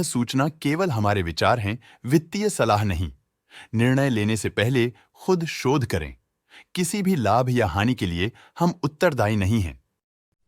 सूचना केवल हमारे विचार हैं, वित्तीय सलाह नहीं। निर्णय लेने से पहले खुद शोध करें। किसी भी लाभ या हानि के लिए हम उत्तरदायी नहीं हैं।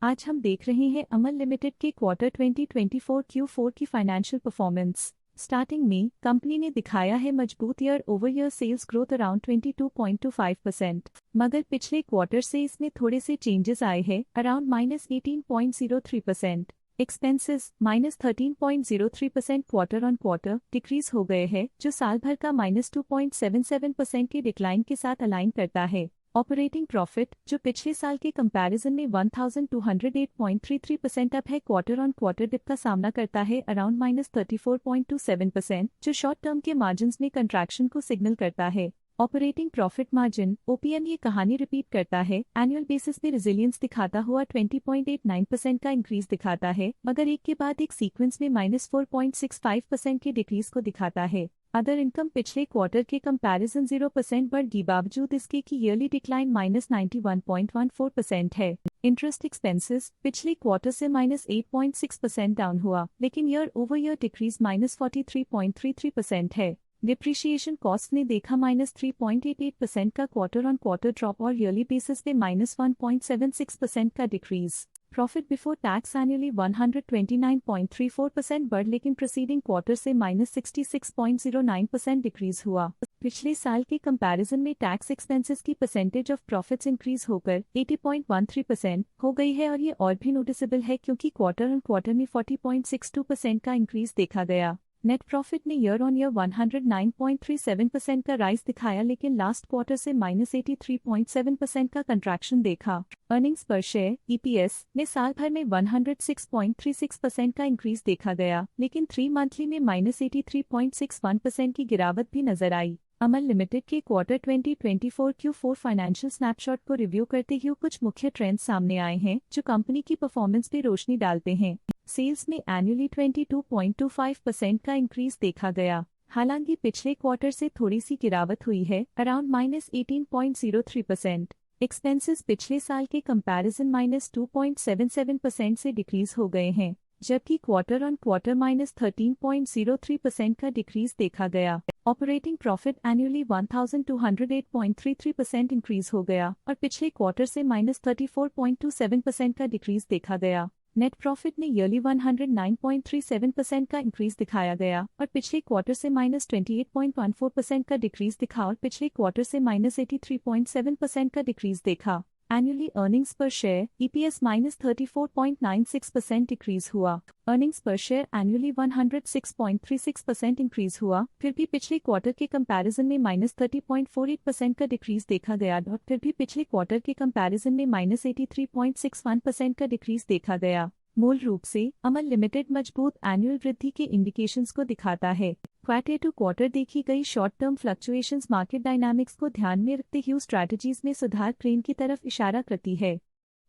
आज हम देख रहे हैं अमन लिमिटेड के क्वार्टर 2024 Q4 की फाइनेंशियल परफॉर्मेंस। स्टार्टिंग में कंपनी ने दिखाया है मजबूत year over year sales growth around 22.25%, मगर पिछले क्वार्टर से इसमें थोड़े से चेंजेस आए हैं around -18.03%। Expenses -13.03% quarter on quarter decrease हो गए हैं, जो साल भर का -2.77% के डिक्लाइन के साथ अलाइन करता है। ऑपरेटिंग प्रॉफिट, जो पिछले साल के कंपैरिजन में 1208.33% अप है, क्वार्टर ऑन क्वार्टर डिप का सामना करता है अराउंड -34.27%, जो शॉर्ट टर्म के मार्जिन्स में कंट्रैक्शन को सिग्नल करता है। ऑपरेटिंग प्रॉफिट मार्जिन OPM ये कहानी रिपीट करता है, एनुअल बेसिस पे रिजिलियंस दिखाता हुआ 20.89% का इंक्रीज दिखाता है, मगर एक के बाद एक सीक्वेंस में -4.65% के डिक्रीज को दिखाता है। अदर इनकम पिछले क्वार्टर के कंपैरिजन 0% बढ़ गई, बावजूद इसके की ईयरली डिक्लाइन -91.14% है। इंटरेस्ट एक्सपेंसेस पिछले क्वार्टर से -8.6% डाउन हुआ, लेकिन ईयर ओवर ईयर डिक्रीज -43.33% है। डिप्रिशिएशन कॉस्ट ने देखा -3.88% का क्वार्टर ऑन क्वार्टर ड्रॉप और ईयरली बेसिस पे -1.76% का decrease. Profit before tax annually 129.34% बढ़, लेकिन प्रीसीडिंग क्वार्टर से -66.09% डिक्रीज हुआ। पिछले साल के कंपैरिजन में टैक्स एक्सपेंसेस की परसेंटेज ऑफ प्रॉफिट्स इंक्रीज होकर 80.13% हो गई है, और ये और भी नोटिसेबल है क्योंकि क्वार्टर ऑन क्वार्टर में 40.62% का इंक्रीज देखा गया। नेट प्रॉफिट ने ईयर ऑन ईयर 109.37% का राइज दिखाया, लेकिन लास्ट क्वार्टर से -83.7% का कंट्रैक्शन देखा। अर्निंग्स पर शेयर EPS ने साल भर में 106.36% का इंक्रीज देखा गया, लेकिन 3 मंथली में -83.61% की गिरावट भी नजर आई। अमन लिमिटेड के क्वार्टर 2024 Q4 फाइनेंशियल स्नैपशॉट को रिव्यू करते हुए कुछ मुख्य ट्रेंड्स सामने आए हैं, जो कंपनी की परफॉर्मेंस पे रोशनी डालते हैं। सेल्स में एनुअली 22.25% का इंक्रीज देखा गया, हालांकि पिछले क्वार्टर से थोड़ी सी गिरावट हुई है अराउंड -18.03%। एक्सपेंसेस पिछले साल के कंपैरिजन -2.77% से डिक्रीज हो गए हैं, जबकि क्वार्टर ऑन क्वार्टर -13.03% का डिक्रीज देखा गया। ऑपरेटिंग प्रॉफिट एनुअली 1208.33% इंक्रीज हो गया, और पिछले क्वार्टर से -34.27% का डिक्रीज देखा गया। नेट प्रॉफिट ने ईयरली 109.37% का इंक्रीज दिखाया गया, और पिछले क्वार्टर से -28.14% का डिक्रीज दिखा, और पिछले क्वार्टर से -83.7% का डिक्रीज देखा। एनुअली अर्निंग्स पर शेयर EPS -34.96% डिक्रीज हुआ। अर्निंग्स पर शेयर एनुअली 106.36% इंक्रीज हुआ, फिर भी पिछले क्वार्टर के कंपैरिजन में -30.48% का डिक्रीज देखा गया, और फिर भी पिछले क्वार्टर के कंपैरिजन में -83.61% का डिक्रीज देखा गया। मूल रूप से अमन लिमिटेड मजबूत एनुअल वृद्धि के इंडिकेशंस को दिखाता है। क्वार्टर टू क्वार्टर देखी गई short term fluctuations market dynamics को ध्यान में रखते हुए स्ट्रैटेजीज में सुधार ट्रेंड की तरफ इशारा करती है।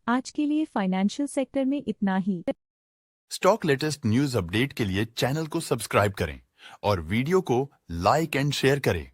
आज के लिए फाइनेंशियल सेक्टर में इतना ही। स्टॉक लेटेस्ट न्यूज अपडेट के लिए चैनल को सब्सक्राइब करें और वीडियो को लाइक एंड शेयर करें।